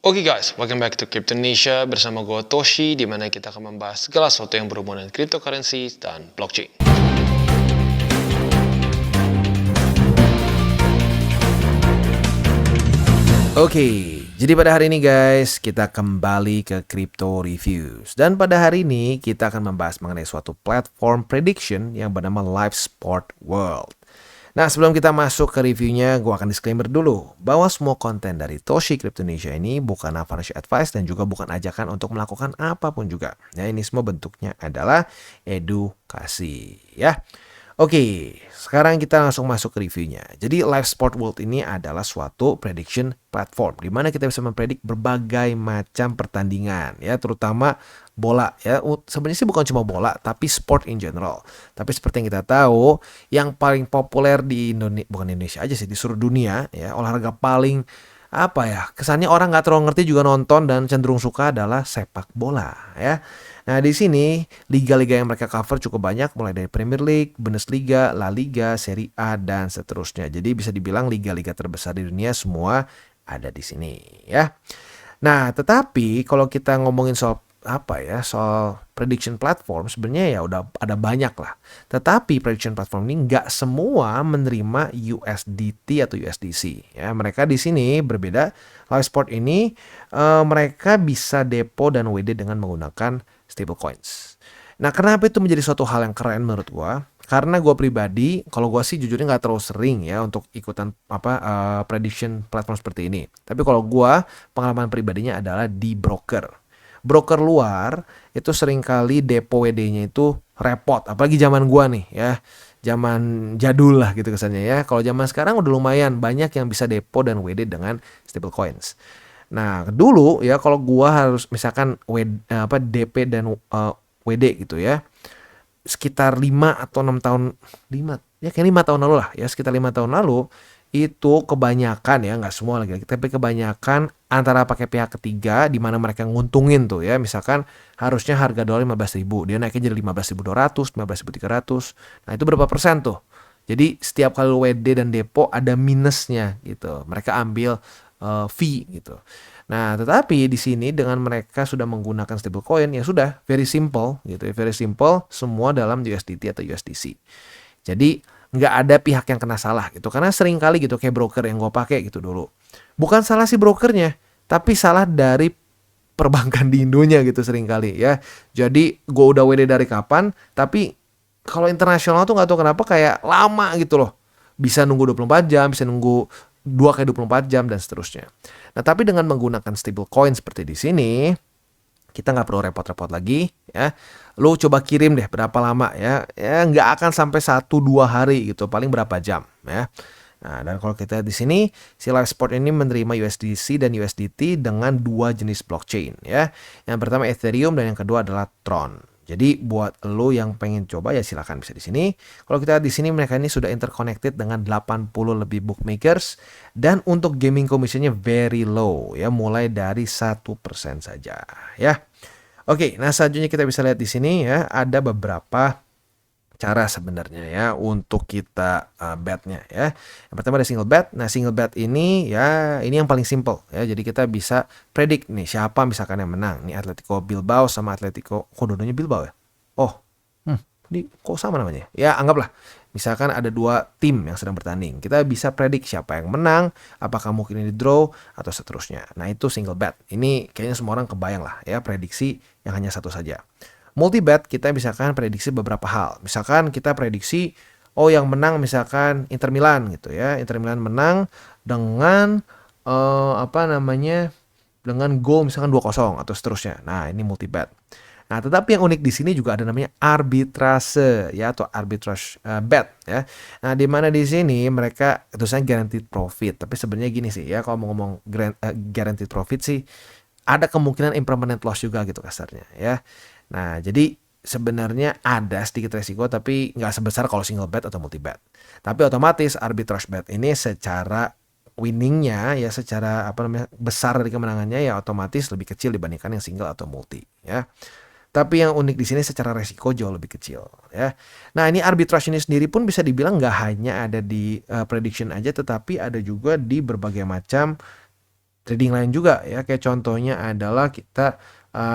Oke guys, welcome back to Cryptonesia bersama gue Toshi, di mana kita akan membahas segala sesuatu yang berhubungan dengan cryptocurrency dan blockchain. Oke, jadi pada hari ini guys, kita kembali ke Crypto Reviews. Dan pada hari ini kita akan membahas mengenai suatu platform prediction yang bernama Live Sport World. Nah, sebelum kita masuk ke reviewnya, gue akan disclaimer dulu bahwa semua konten dari Toshi Cryptonesia ini bukan financial advice dan juga bukan ajakan untuk melakukan apapun juga. Ya, ini semua bentuknya adalah edukasi, ya. Oke, sekarang kita langsung masuk ke reviewnya. Jadi Live Sport World ini adalah suatu prediction platform di mana kita bisa mempredik berbagai macam pertandingan, ya, terutama bola, ya. Sebenarnya sih bukan cuma bola, tapi sport in general. Tapi seperti yang kita tahu, yang paling populer di Indonesia, bukan Indonesia aja sih, di seluruh dunia, ya, olahraga paling apa ya, kesannya orang nggak terlalu ngerti juga nonton dan cenderung suka adalah sepak bola, ya. Nah, di sini liga-liga yang mereka cover cukup banyak, mulai dari Premier League, Bundesliga, La Liga, Serie A, dan seterusnya. Jadi bisa dibilang liga-liga terbesar di dunia semua ada di sini, ya. Nah, tetapi kalau kita ngomongin soal soal prediction platform, sebenarnya ya udah ada banyak lah. Tetapi prediction platform ini nggak semua menerima USDT atau USDC. Ya, mereka di sini berbeda. Live Sport ini mereka bisa depo dan WD dengan menggunakan stablecoins. Nah, kenapa itu menjadi suatu hal yang keren menurut gua? Karena gue pribadi, kalau gue sih jujurnya nggak terlalu sering ya untuk ikutan prediction platform seperti ini. Tapi kalau gue, pengalaman pribadinya adalah di broker. Broker luar itu seringkali depo WD-nya itu repot, apalagi zaman gue nih ya. Zaman jadul lah gitu kesannya ya. Kalau zaman sekarang udah lumayan banyak yang bisa depo dan WD dengan stablecoins. Nah, dulu ya kalau gua harus misalkan DP dan WD gitu ya, sekitar 5 atau 6 tahun, 5 ya kayak 5 tahun lalu lah ya, sekitar 5 tahun lalu itu kebanyakan ya, nggak semua lagi, tapi kebanyakan antara pakai pihak ketiga di mana mereka nguntungin tuh ya, misalkan harusnya harga dolar 15.000, dia naiknya jadi 15.200, 15.300. Nah, itu berapa persen tuh? Jadi setiap kali WD dan depo ada minusnya gitu. Mereka ambil fee gitu. Nah, tetapi di sini dengan mereka sudah menggunakan stablecoin, ya sudah very simple gitu ya, very simple, semua dalam USDT atau USDC. Jadi nggak ada pihak yang kena salah gitu, karena sering kali gitu kayak broker yang gue pakai gitu dulu. Bukan salah si brokernya, tapi salah dari perbankan di Indonya gitu sering kali ya. Jadi gue udah WD dari kapan, tapi kalau internasional tuh nggak tahu kenapa kayak lama gitu loh. Bisa nunggu 24 jam, bisa nunggu 2 kali 24 jam dan seterusnya. Nah, tapi dengan menggunakan stablecoin seperti di sini, kita nggak perlu repot-repot lagi ya. Lo coba kirim deh berapa lama ya. Ya nggak akan sampai 1-2 hari gitu, paling berapa jam ya. Nah, dan kalau kita di sini, si Live Sport ini menerima USDC dan USDT dengan 2 jenis blockchain ya. Yang pertama Ethereum dan yang kedua adalah Tron. Jadi buat lo yang pengen coba ya silakan bisa di sini. Kalau kita di sini mereka ini sudah interconnected dengan 80 lebih bookmakers dan untuk gaming commissionnya very low ya, mulai dari 1% saja ya. Oke, nah selanjutnya kita bisa lihat di sini ya, ada beberapa cara sebenarnya ya untuk kita bet-nya ya. Yang pertama ada single bet. Nah, single bet ini ya ini yang paling simple ya. Jadi kita bisa predict nih siapa misalkan yang menang. Nih Atletico Bilbao sama Atletico, kok dua-duanya Bilbao ya? Oh, ini kok sama namanya? Ya, anggaplah misalkan ada 2 tim yang sedang bertanding. Kita bisa predict siapa yang menang, apakah mungkin ini draw atau seterusnya. Nah, itu single bet. Ini kayaknya semua orang kebayang lah ya, prediksi yang hanya satu saja. Multi bet kita misalkan prediksi beberapa hal. Misalkan kita prediksi yang menang misalkan Inter Milan gitu ya. Inter Milan menang dengan dengan gol misalkan 2-0 atau seterusnya. Nah, ini multi bet. Nah, tetapi yang unik di sini juga ada namanya arbitrase ya, atau arbitrage bet ya. Nah, di mana di sini mereka tulisannya guaranteed profit. Tapi sebenarnya gini sih ya, kalau mau ngomong guaranteed profit sih ada kemungkinan impermanent loss juga gitu kasarnya ya. Nah, jadi sebenarnya ada sedikit resiko tapi nggak sebesar kalau single bet atau multi bet. Tapi otomatis arbitrage bet ini secara winningnya ya, secara besar dari kemenangannya ya otomatis lebih kecil dibandingkan yang single atau multi ya. Tapi yang unik di sini secara resiko jauh lebih kecil ya. Nah, ini arbitrage ini sendiri pun bisa dibilang nggak hanya ada di prediction aja, tetapi ada juga di berbagai macam trading lain juga ya. Kayak contohnya adalah kita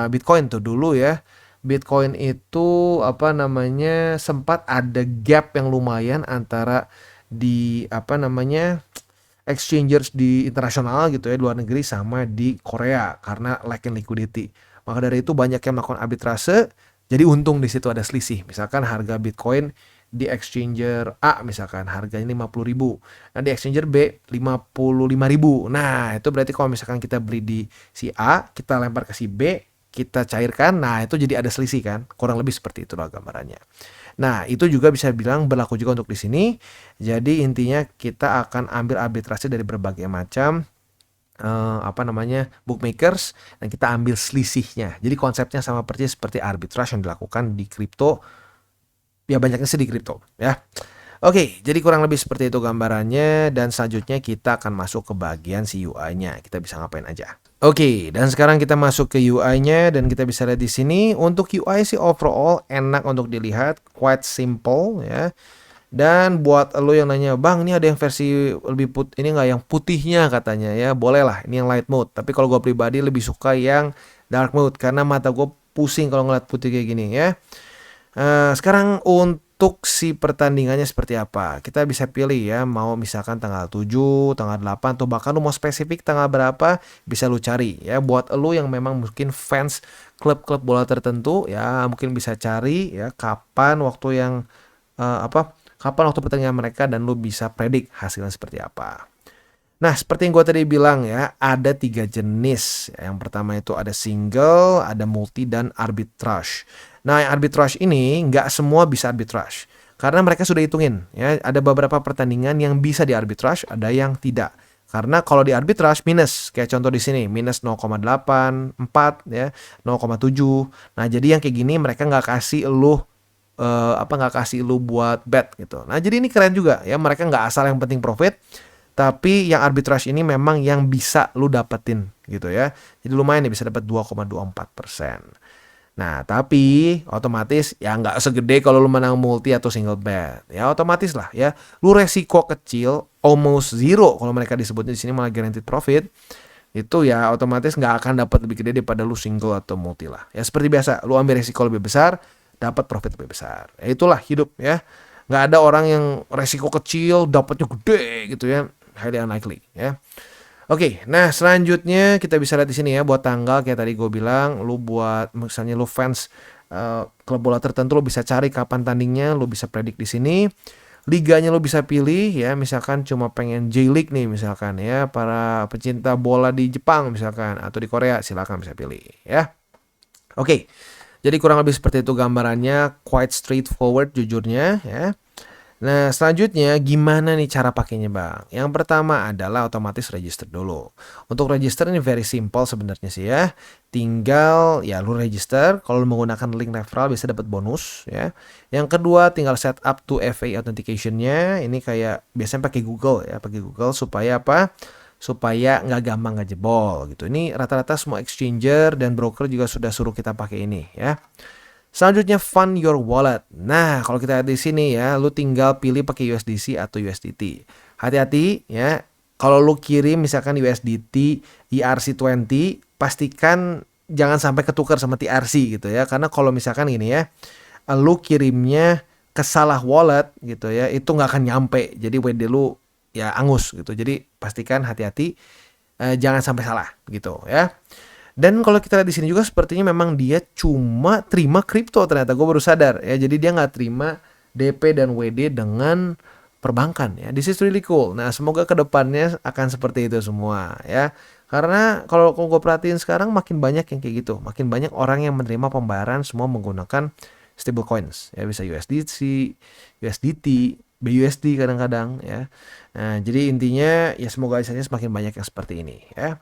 Bitcoin tuh dulu ya. Bitcoin itu apa namanya sempat ada gap yang lumayan antara di apa namanya exchangers di internasional gitu ya, luar negeri sama di Korea karena lack in liquidity. Maka dari itu banyak yang melakukan arbitrase, jadi untung di situ ada selisih. Misalkan harga Bitcoin di exchanger A misalkan harganya 50.000. Nah, di exchanger B 55.000. Nah, itu berarti kalau misalkan kita beli di si A, kita lempar ke si B, kita cairkan, nah itu jadi ada selisih kan. Kurang lebih seperti itulah gambarannya. Nah, itu juga bisa bilang berlaku juga untuk di sini. Jadi intinya kita akan ambil arbitrase dari berbagai macam apa namanya bookmakers dan kita ambil selisihnya. Jadi konsepnya sama persis seperti arbitrage yang dilakukan di kripto. Ya banyaknya sih di kripto ya. Oke, jadi kurang lebih seperti itu gambarannya dan selanjutnya kita akan masuk ke bagian si UI-nya. Kita bisa ngapain aja. Oke, dan sekarang kita masuk ke UI-nya dan kita bisa lihat di sini untuk UI sih overall enak untuk dilihat, quite simple ya. Dan buat lo yang nanya, "Bang, ini ada yang versi lebih ini nggak yang putihnya?" katanya ya. Boleh lah, ini yang light mode. Tapi kalau gue pribadi lebih suka yang dark mode karena mata gue pusing kalau ngeliat putih kayak gini ya. Sekarang untuk si pertandingannya seperti apa? Kita bisa pilih ya, mau misalkan tanggal 7, tanggal 8, atau bahkan lu mau spesifik tanggal berapa, bisa lu cari ya. Buat lu yang memang mungkin fans klub-klub bola tertentu ya, mungkin bisa cari ya kapan waktu yang kapan waktu pertandingan mereka dan lu bisa predik hasilnya seperti apa. Nah, seperti yang gue tadi bilang ya, ada 3 jenis. Yang pertama itu ada single, ada multi, dan arbitrage. Nah, yang arbitrage ini nggak semua bisa arbitrage. Karena mereka sudah hitungin. Ya, ada beberapa pertandingan yang bisa di arbitrage, ada yang tidak. Karena kalau di arbitrage minus, kayak contoh di sini, minus 0,84 ya, 0,7. Nah, jadi yang kayak gini mereka nggak kasih lu buat bet gitu. Nah, jadi ini keren juga ya, mereka nggak asal yang penting profit. Tapi yang arbitrage ini memang yang bisa lu dapetin gitu ya. Jadi lumayan nih bisa dapat 2,24%. Nah, tapi otomatis ya nggak segede kalau lu menang multi atau single bet. Ya otomatis lah ya. Lu resiko kecil, almost zero kalau mereka disebutnya di sini malah guaranteed profit. Itu ya otomatis nggak akan dapat lebih gede daripada lu single atau multi lah. Ya seperti biasa, lu ambil resiko lebih besar, dapat profit lebih besar. Ya itulah hidup ya. Nggak ada orang yang resiko kecil dapatnya gede gitu ya. Highly unlikely ya. Oke, nah selanjutnya kita bisa lihat di sini ya buat tanggal kayak tadi gue bilang, lu buat misalnya lu fans klub bola tertentu lu bisa cari kapan tandingnya, lu bisa predik di sini. Liganya lu bisa pilih ya, misalkan cuma pengen J-League nih misalkan ya, para pecinta bola di Jepang misalkan atau di Korea silakan bisa pilih ya. Oke. Jadi kurang lebih seperti itu gambarannya, quite straightforward jujurnya ya. Nah, selanjutnya gimana nih cara pakainya, Bang? Yang pertama adalah otomatis register dulu. Untuk register ini very simple sebenarnya sih ya. Tinggal ya lu register, kalau lu menggunakan link referral bisa dapat bonus ya. Yang kedua tinggal set up to FA authentication-nya. Ini kayak biasanya pakai Google ya, pakai Google supaya apa? Supaya nggak gampang ngejebol gitu. Ini rata-rata semua exchanger dan broker juga sudah suruh kita pakai ini ya. Selanjutnya fund your wallet. Nah, kalau kita lihat di sini ya, lu tinggal pilih pakai USDC atau USDT. Hati-hati ya. Kalau lu kirim misalkan USDT ERC20, pastikan jangan sampai ketukar sama TRC gitu ya. Karena kalau misalkan gini ya, lu kirimnya ke salah wallet gitu ya, itu nggak akan nyampe. Jadi WD lu ya angus gitu. Jadi pastikan hati-hati, jangan sampai salah gitu ya. Dan kalau kita lihat di sini juga sepertinya memang dia cuma terima kripto, ternyata gue baru sadar ya. Jadi dia nggak terima DP dan WD dengan perbankan ya. This is really cool. Nah, semoga kedepannya akan seperti itu semua ya. Karena kalau gue perhatiin sekarang makin banyak yang kayak gitu. Makin banyak orang yang menerima pembayaran semua menggunakan stable coins ya, bisa USDC, USDT, BUSD kadang-kadang ya. Nah, jadi intinya ya semoga saja semakin banyak yang seperti ini ya.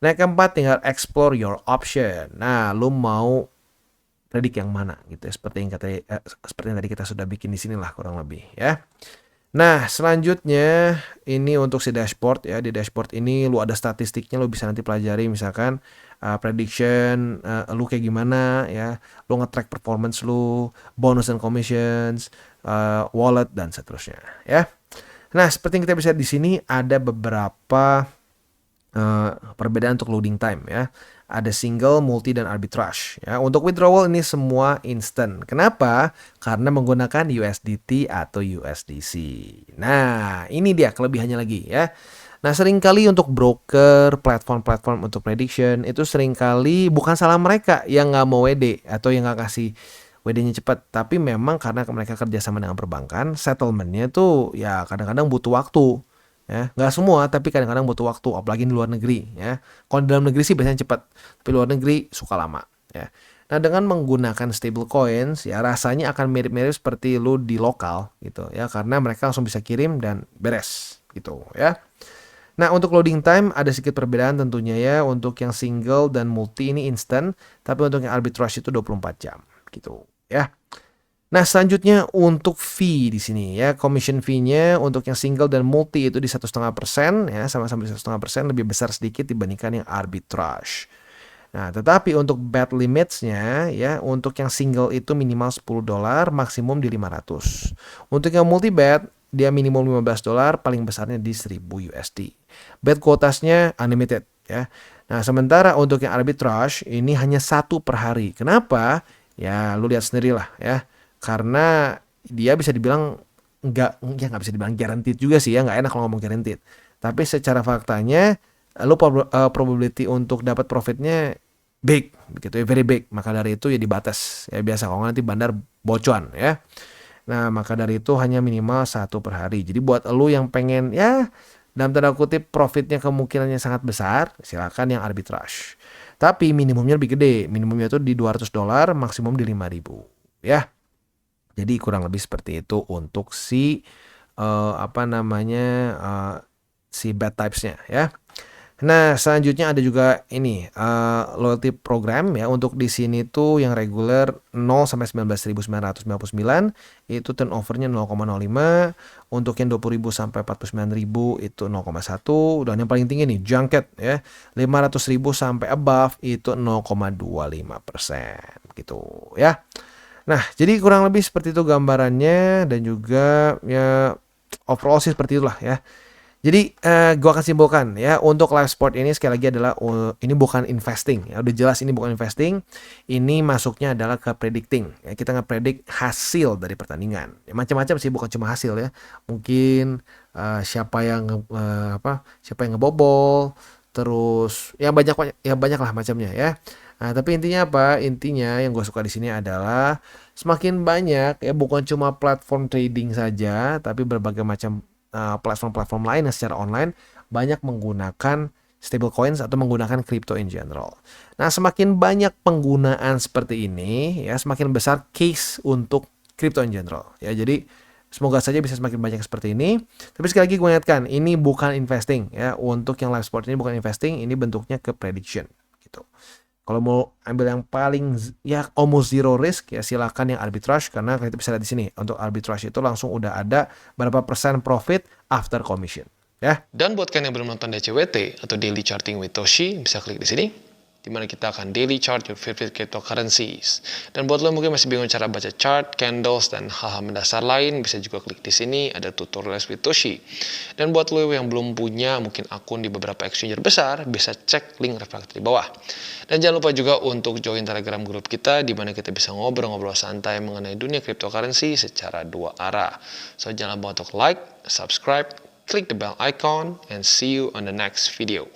Nah, keempat tinggal explore your option. Nah, lu mau predik yang mana gitu ya, seperti yang tadi kita sudah bikin di sini lah kurang lebih ya. Nah, selanjutnya ini untuk si dashboard ya. Di dashboard ini lu ada statistiknya, lu bisa nanti pelajari misalkan prediction lu kayak gimana ya. Lu nge-track performance lu, bonus and commissions, wallet dan seterusnya ya. Nah, seperti yang kita bisa di sini ada beberapa perbedaan untuk loading time ya. Ada single, multi, dan arbitrage. Ya, untuk withdrawal ini semua instant. Kenapa? Karena menggunakan USDT atau USDC. Nah, ini dia kelebihannya lagi ya. Nah, seringkali untuk broker, platform-platform untuk prediction, itu seringkali bukan salah mereka yang nggak mau WD atau yang nggak kasih WD-nya cepat. Tapi memang karena mereka kerjasama dengan perbankan, settlement-nya tuh ya kadang-kadang butuh waktu. Ya, nggak semua, tapi kadang-kadang butuh waktu, apalagi di luar negeri. Ya, kalau di dalam negeri sih biasanya cepat, tapi luar negeri suka lama. Ya, nah dengan menggunakan stable coins, ya rasanya akan mirip-mirip seperti lu di lokal gitu, ya, karena mereka langsung bisa kirim dan beres gitu, ya. Nah, untuk loading time ada sedikit perbedaan tentunya ya. Untuk yang single dan multi ini instant, tapi untuk yang arbitrage itu 24 jam gitu, ya. Nah, selanjutnya untuk fee di sini ya, commission fee-nya untuk yang single dan multi itu di 1,5% ya, sama-sama di 1,5%, lebih besar sedikit dibandingkan yang arbitrage. Nah, tetapi untuk bet limits-nya ya, untuk yang single itu minimal $10, maksimum di 500. Untuk yang multi bet, dia minimum $15, paling besarnya di 1000 USD. Bet quotasnya unlimited ya. Nah, sementara untuk yang arbitrage ini hanya satu per hari. Kenapa? Ya, lu lihat sendirilah ya. Karena dia bisa dibilang nggak bisa dibilang guaranteed juga sih ya, nggak enak kalau ngomong guaranteed. Tapi secara faktanya lu probability untuk dapat profitnya big begitu ya, very big. Maka dari itu ya dibatas ya, biasa kalau nanti bandar bocuan ya. Nah, maka dari itu hanya minimal satu per hari. Jadi buat lu yang pengen ya dalam tanda kutip profitnya kemungkinannya sangat besar, silakan yang arbitrage. Tapi minimumnya lebih gede. Minimumnya itu di $200, maksimum di 5.000 ya. Jadi kurang lebih seperti itu untuk si si bet types-nya ya. Nah, selanjutnya ada juga ini loyalty program ya. Untuk di sini tuh yang reguler 0 sampai 19.999 itu turnover-nya 0,05. Untuk yang 20.000 sampai 49.000 itu 0,1. Dan yang paling tinggi nih junket ya, 500.000 sampai above itu 0,25% gitu ya. Nah, jadi kurang lebih seperti itu gambarannya, dan juga ya overall sih seperti itulah ya. Jadi gua akan simpulkan ya, untuk live sport ini sekali lagi adalah ini bukan investing ya, udah jelas ini bukan investing. Ini masuknya adalah ke predicting ya, kita ngepredik hasil dari pertandingan ya, macam-macam sih, bukan cuma hasil ya. Mungkin siapa yang ngebobol, terus ya banyak lah macamnya ya. Nah, tapi intinya apa? Intinya yang gue suka di sini adalah semakin banyak ya, bukan cuma platform trading saja, tapi berbagai macam platform-platform lain yang secara online banyak menggunakan stable coins atau menggunakan crypto in general. Nah, semakin banyak penggunaan seperti ini ya, semakin besar case untuk crypto in general ya. Jadi semoga saja bisa semakin banyak seperti ini. Tapi sekali lagi gue ingatkan, ini bukan investing ya. Untuk yang live sport ini bukan investing, ini bentuknya ke prediction gitu. Kalau mau ambil yang paling ya almost zero risk ya, silakan yang arbitrage, karena kita bisa lihat di sini untuk arbitrage itu langsung udah ada berapa persen profit after commission ya. Dan buat kalian yang belum nonton DCWT atau Daily Charting with Toshi, bisa klik di sini, di mana kita akan daily chart your favorite cryptocurrencies. Dan buat lo mungkin masih bingung cara baca chart, candles, dan hal-hal mendasar lain, bisa juga klik di sini, ada tutorials with Toshi. Dan buat lo yang belum punya mungkin akun di beberapa exchanger besar, bisa cek link reflektor di bawah. Dan jangan lupa juga untuk join Telegram grup kita, di mana kita bisa ngobrol-ngobrol santai mengenai dunia cryptocurrency secara dua arah. So jangan lupa untuk like, subscribe, click the bell icon, and see you on the next video.